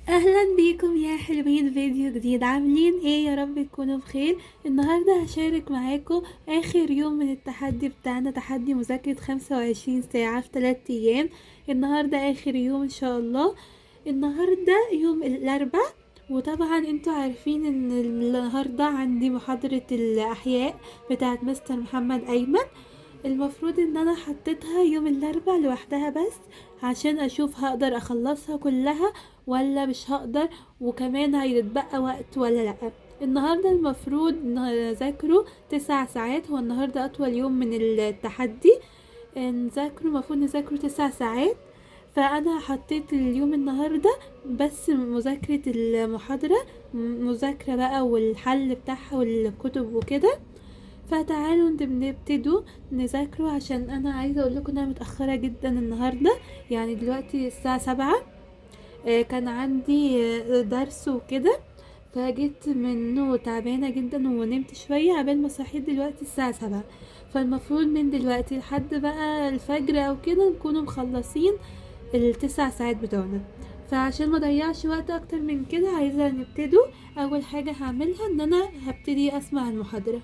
اهلا بيكم يا حلوين، فيديو جديد. عاملين ايه؟ يا رب تكونوا بخير. النهارده هشارك معاكم اخر يوم من التحدي بتاعنا، تحدي مذاكرة 25 ساعة في 3 ايام. النهارده اخر يوم ان شاء الله. النهارده يوم الاربعاء، وطبعا انتوا عارفين ان النهارده عندي محاضرة الاحياء بتاعت مستر محمد ايمن. المفروض ان انا حطيتها يوم الاربعاء لوحدها بس، عشان اشوف هقدر اخلصها كلها ولا مش هقدر، وكمان هيتبقى وقت ولا لا. النهاردة المفروض نذاكره 9 ساعات، هو النهاردة اطول يوم من التحدي. المفروض نذاكره 9 ساعات. فانا حطيت اليوم النهاردة بس مذاكرة المحاضرة، مذاكرة بقى والحل بتاعها والكتب وكده. فتعالوا نبتدوا نذاكره، عشان انا عايزه اقول لكم انا متاخره جدا النهارده. يعني دلوقتي الساعه 7. كان عندي درس وكده، فجيت منه تعبانه جدا ونمت شويه عبال ما صحيت دلوقتي الساعه 7. فالمفروض من دلوقتي لحد بقى الفجر او كده نكونوا مخلصين ال9 ساعات بتوعنا. فعشان ما اضيعش وقت اكتر من كده عايزه نبتدوا. اول حاجه هعملها ان انا هبتدي اسمع المحاضره.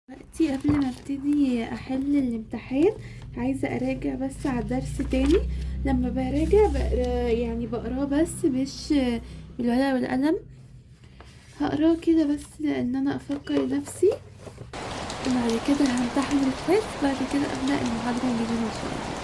دلوقتي قبل ما ابتدي احل الامتحان عايزة اراجع بس على الدرس تاني. لما براجع بقرا، يعني بقراه بس مش بالورقة والقلم. هقراه كده بس لان انا افكر نفسي. وبعد كده همتحن الكويز، بعد كده ابدأ المحاضرة الجديدة ان شاء الله.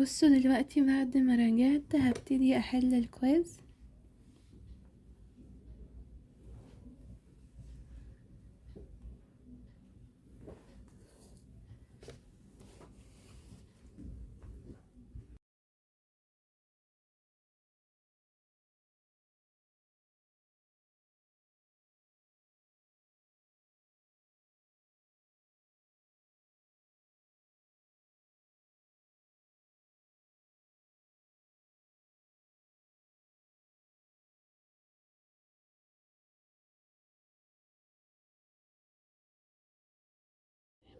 بصوا دلوقتي بعد ما رجعت هبتدي احل الكويز.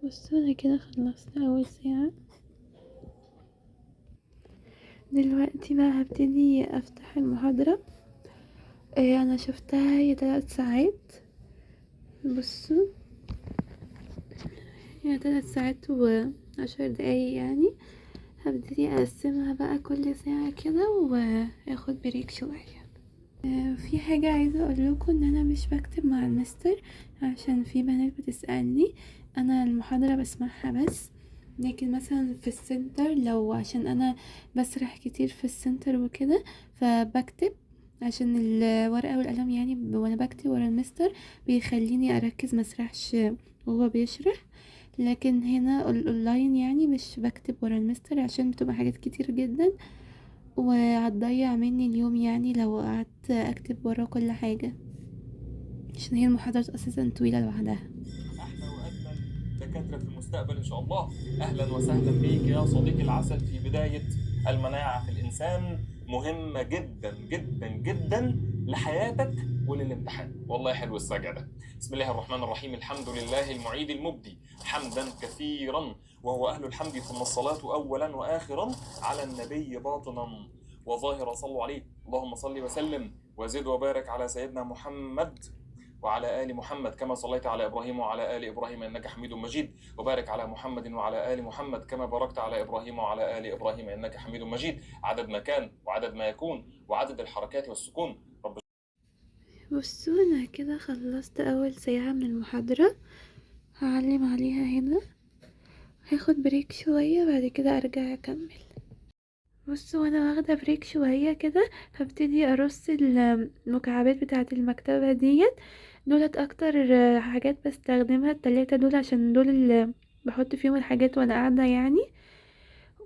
بصوا انا كده خلصت اول ساعة. دلوقتي بقى هبتدي افتح المحاضرة. انا شفتها هي 3 ساعات. بصوا هي 3 ساعات و10 دقايق يعني. هبتدي اقسمها بقى كل ساعة كده واخد بريك شوية. في حاجة عايزة اقول لكم ان انا مش بكتب مع المستر، عشان في بنات بتسألني. انا المحاضرة بسمعها بس، لكن مثلا في السنتر لو عشان انا بسرح كتير في السنتر وكده فبكتب، عشان الورقة والقلم يعني وانا بكتب ورا المستر بيخليني اركز مسرحش وهو بيشرح. لكن هنا اونلاين يعني مش بكتب ورا المستر، عشان بتبقى حاجات كتير جدا وهتضيع مني اليوم يعني لو قعدت اكتب ورا كل حاجة، عشان هي المحاضرات اساسا طويلة لوحدها. احلى واجمل دكاتره في المستقبل ان شاء الله. اهلا وسهلا بيك يا صديقي العسل في بدايه. المناعه في الانسان مهمه جدا جدا جدا لحياتك وللامتحان. والله حلو السجع ده. بسم الله الرحمن الرحيم. الحمد لله المعيد المبدي حمدا كثيرا، وهو اهل الحمد، ثم الصلاه اولا واخرا على النبي باطنا وظاهرا. صلوا عليه. اللهم صل وسلم وزد وبارك على سيدنا محمد وعلى آل محمد كما صليت على إبراهيم وعلى آل إبراهيم إنك حميد مجيد، وبارك على محمد وعلى آل محمد كما باركت على إبراهيم وعلى آل إبراهيم إنك حميد مجيد، عدد ما كان وعدد ما يكون وعدد الحركات والسكون. رب. بصوا انا كده خلصت اول ساعة من المحاضرة، هعلم عليها هنا. هاخد بريك شوية بعد كده ارجع اكمل. بصوا وانا واخدة بريك شوية كده هبتدي ارص المكعبات بتاعة المكتبة ديت. دولت اكتر حاجات بستخدمها، التلاتة دول، عشان دول اللي بحط فيهم الحاجات وانا قاعدة يعني.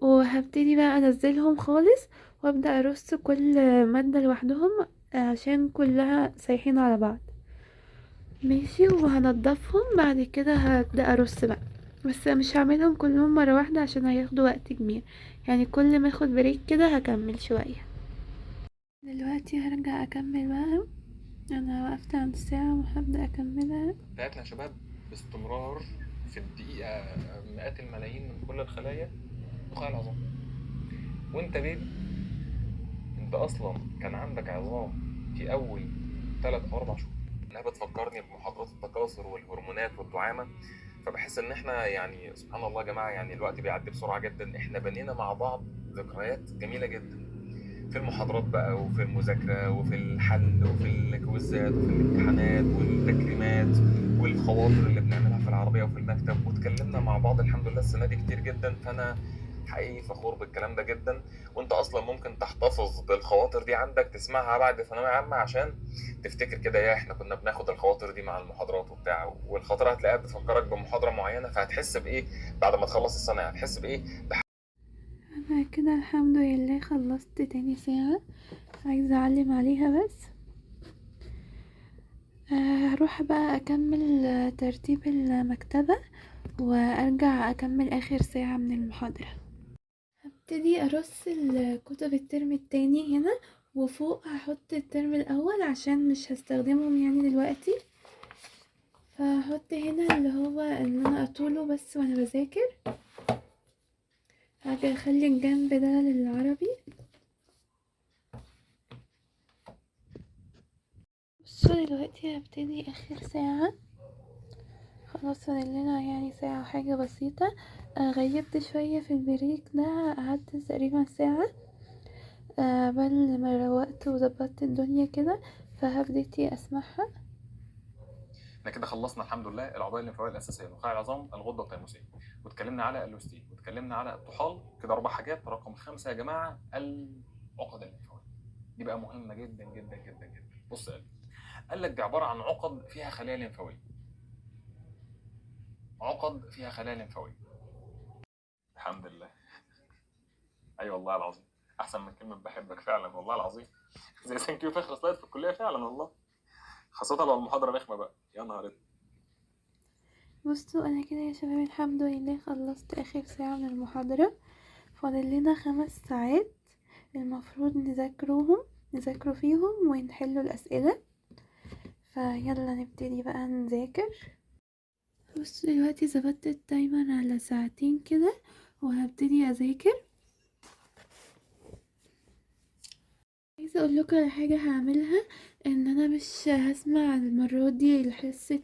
وهبتدي بقى انزلهم خالص وابدأ ارص كل مادة لوحدهم، عشان كلها سايحين على بعض. ماشي، وهنضفهم بعد كده هبدأ ارص بقى. بس مش هعملهم كلهم مرة واحدة عشان هياخدوا وقت كبير، يعني كل ما اخد بريك كده هكمل شوية. دلوقتي هرجع اكمل بقى، انا وقفت عند الساعة وهبدأ اكملها. بتاعتنا يا شباب باستمرار في الدقيقة مئات الملايين من كل الخلايا نخاع العظام. وانت بيبي انت اصلا كان عندك عظام في اول 3 او 4 شهور. انها بتفكرني بمحاضرات التكاثر والهرمونات والدعامة. فبحس ان احنا يعني سبحان الله يا جماعة، يعني الوقت بيعدي بسرعة جدا. احنا بنينا مع بعض ذكريات جميلة جدا في المحاضرات بقى، وفي المذاكرة، وفي الحل، وفي الكويزات، وفي الامتحانات والتكريمات والخواطر اللي بنعملها في العربية وفي المكتب. واتكلمنا مع بعض الحمد لله السنة دي كتير جدا. فأنا حقيقي فخور بالكلام ده جدا. وانت اصلا ممكن تحتفظ بالخواطر دي عندك، تسمعها بعد ثانوية عامة عشان تفتكر كده، يا احنا كنا بناخد الخواطر دي مع المحاضرات وبتاع. والخاطرة هتلاقيها بتفكرك بمحاضرة معينة، فهتحس بايه بعد ما تخلص السنة؟ هتحس بايه؟ انا كده الحمد لله خلصت تاني ساعة، عايزة اعلم عليها بس. هروح بقى اكمل ترتيب المكتبة وارجع اكمل اخر ساعة من المحاضرة. هبتدي ارص الكتب الترم التاني هنا، وفوق هحط الترم الاول عشان مش هستخدمهم يعني دلوقتي. فهحط هنا اللي هو ان انا اطوله بس وانا بذاكر. هاجي اخلي الجنب ده للعربي. بصوا دلوقتي هبتدي اخر ساعة، خلاص فاضلنا يعني ساعة وحاجة بسيطة. غيبت شوية في البريك ده، قعدت تقريبا ساعة بل ما روقت وظبطت الدنيا كده، فهبتدي اسمعها. احنا كده خلصنا الحمد لله العضليه الليمفاويه الاساسيه، نخاع العظام، الغده التيموسيه، واتكلمنا على اللوستين، واتكلمنا على الطحال. كده 4 حاجات. رقم 5 يا جماعه العقد الليمفاويه. دي بقى مهمه جدا جدا جدا جدا. بص يا قلبي، قال لك دي عباره عن عقد فيها خلايا ليمفاويه. عقد فيها خلايا ليمفاويه. الحمد لله. اي والله العظيم، احسن من كلمه بحبك فعلا والله العظيم. زي ثانك يو في اخر سلايد في الكليه فعلا والله. خاصه لو المحاضره رخمه بقى، يا نهار اسود. بصوا انا كده يا شباب الحمد لله خلصت اخر ساعة من المحاضرة. فاضل لنا 5 ساعات المفروض نذاكروا فيهم ونحلوا الاسئلة. فيلا نبتدي بقى نذاكر. بص دلوقتي ظبطت التايمر على 2 كده وهبتدي اذاكر. عايزه اقول لكم على حاجه هعملها، ان انا مش هسمع المره دي حصه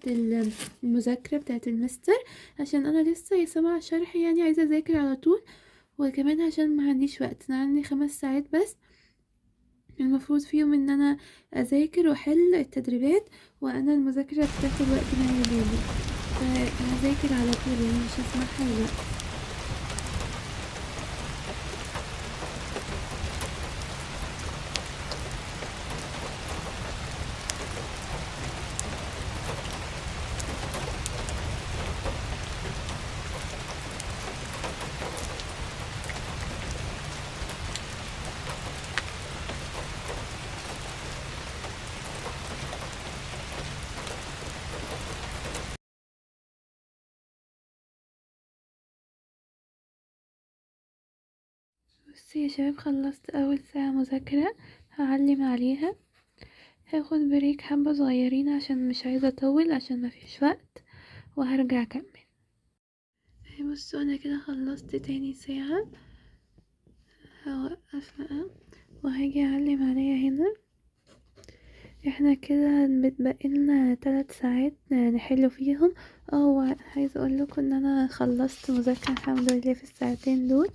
المذاكره بتاعه المستر، عشان انا لسه سامعه شرح يعني عايزه اذاكر على طول. وكمان عشان ما عنديش وقت، انا عندي 5 ساعات بس المفروض فيهم ان انا اذاكر واحل التدريبات، وانا المذاكره بتاخد وقت معايا جامد، فهذاكر على طول يعني مش هسمعها دلوقتي. بصي يا شباب خلصت اول ساعة مذاكرة، هعلم عليها، هاخد بريك حبة صغيرين عشان مش عايزة اطول عشان مفيش وقت، وهرجع اكمل. بصوا انا كده خلصت تاني ساعة، هوقف بقى وهاجي اعلم عليها هنا. احنا كده متبقيلنا 3 ساعات نحل فيهم. عايزة اقول لكم ان انا خلصت مذاكرة الحمد لله في الساعتين دول.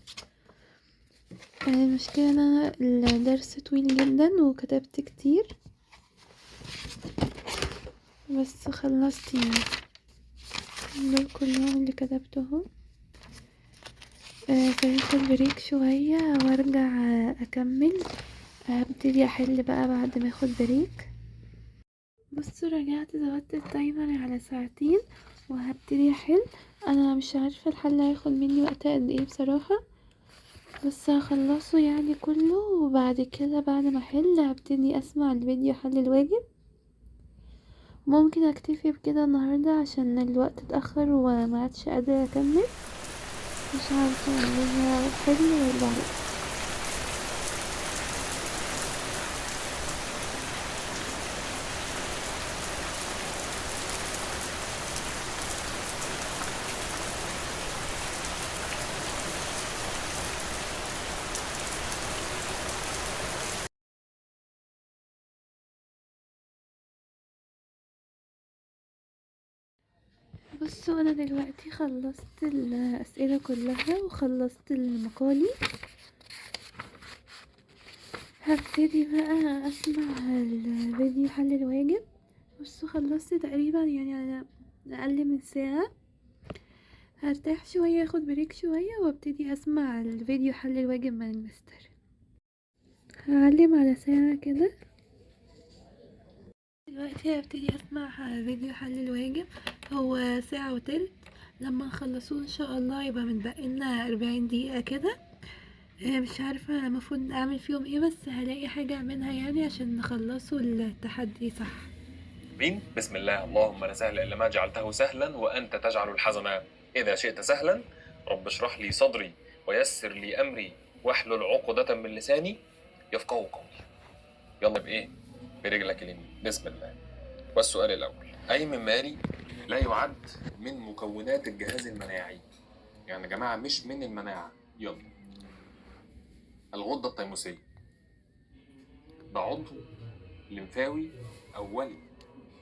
المشكلة ان انا الدرس طويل جدا وكتبت كتير، بس خلصت يعني دول كلهم اللي كتبتهم. فهاخد بريك شوية وارجع اكمل. هبتدي احل بقى بعد ما اخد بريك. بصوا رجعت ظبطت التايمر على 2 ساعة وهبتدي احل. انا مش عارفة الحل هياخد مني وقت قد ايه بصراحة، بس هخلصه يعني كله، وبعد كده بعد ما احل هبتدي اسمع الفيديو حل الواجب، ممكن اكتفي بكده النهاردة عشان الوقت اتأخر وما عادش قادرة اكمل. مش عارفة اعملها حلو ولا لا. بصوا انا دلوقتي خلصت الاسئلة كلها وخلصت المقالي. هبتدي بقى اسمع الفيديو حل الواجب. بصوا خلصت تقريبا يعني على اقل من ساعة. هرتاح شوية اخد بريك شوية وابتدي اسمع الفيديو حل الواجب من المستر. هعلم على ساعة كده. دلوقتي هبتدي اسمع فيديو حل الواجب. هو ساعة وتلت. لما نخلصوه ان شاء الله يبقى متبقينا 40 دقيقة كده. مش عارفة المفروض اعمل فيهم ايه بس هلاقي حاجة اعملها يعني عشان نخلصوا التحدي صح. بسم الله. اللهم لا سهل الا ما جعلته سهلا وانت تجعل الحزن اذا شئت سهلا. رب اشرح لي صدري ويسر لي امري واحلل عقدة من لساني يفقهوا قولي. يلا بايه؟ برجلك اليمين. بسم الله. والسؤال الاول: اي من مالي لا يعد من مكونات الجهاز المناعي؟ يعني يا جماعه مش من المناعه. يلا. الغده التيموسيه ده عضو لمفاوي اولي.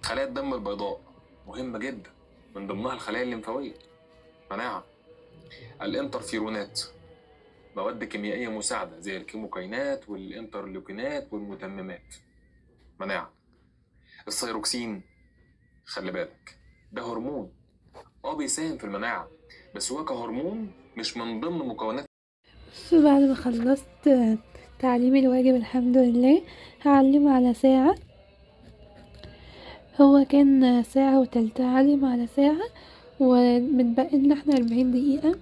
خلايا الدم البيضاء مهمه جدا، من ضمنها الخلايا الليمفاويه. مناعه. الانترفيرونات مواد كيميائيه مساعده زي الكيموكاينات والانترلوكينات والمتممات. مناعه. الثيروكسين خلي بالك ده هرمون بيساهم في المناعه، بس هو كهرمون مش من ضمن مكونات. بصوا بعد ما خلصت تعليم الواجب الحمد لله هعلم على ساعة. هو كان ساعة وتلت هعلم على ساعة ومتبقي لنا احنا 40 دقيقة.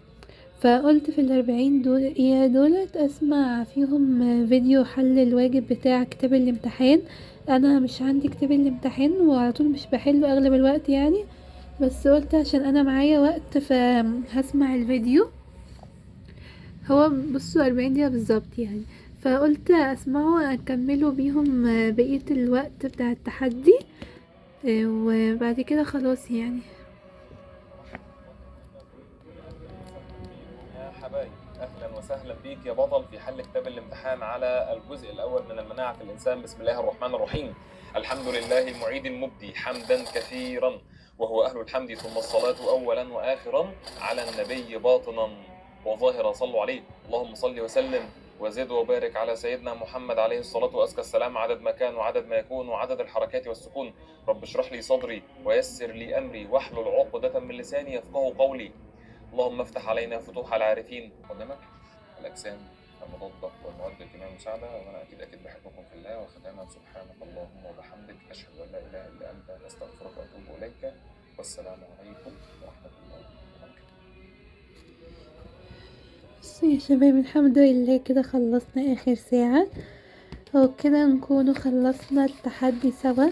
فقلت في ال40 دقيقة دولت اسمع فيهم فيديو حل الواجب بتاع كتاب الامتحان. انا مش عندي كتاب الامتحان وعلى طول مش بحله اغلب الوقت يعني، بس قلت عشان انا معايا وقت فهسمع الفيديو. هو بصوا 40 دقيقة بالظبط يعني، فقلت اسمعه اكمله بيهم بقية الوقت بتاع التحدي. وبعد كده خلاص يعني. يا حبايب اهلا وسهلا بيك يا بطل في حل كتاب الامتحان على الجزء الاول من المناعه في الانسان. بسم الله الرحمن الرحيم. الحمد لله المعيد المبدي حمدا كثيرا وهو اهل الحمد، ثم الصلاه اولا واخرا على النبي باطنا وظاهرا. صلوا عليه. اللهم صل وسلم وزد وبارك على سيدنا محمد عليه الصلاه وازكى السلام، عدد ما كان وعدد ما يكون وعدد الحركات والسكون. رب اشرح لي صدري ويسر لي امري واحلل عقدة من لساني يفقهوا قولي. اللهم افتح علينا فتوح العارفين. قدامك الأجسام المضادة والمواد الكيميائية المساعدة، وأنا أكيد بحبكم في الله. وختاما سبحانك اللهم وبحمدك أشهد أن لا إله إلا أنت أستغفرك وأتوب إليك. والسلام عليكم ورحمة الله وبركاته. بصوا يا شباب الحمد لله كده خلصنا اخر ساعة وكده نكونوا خلصنا التحدي سوا.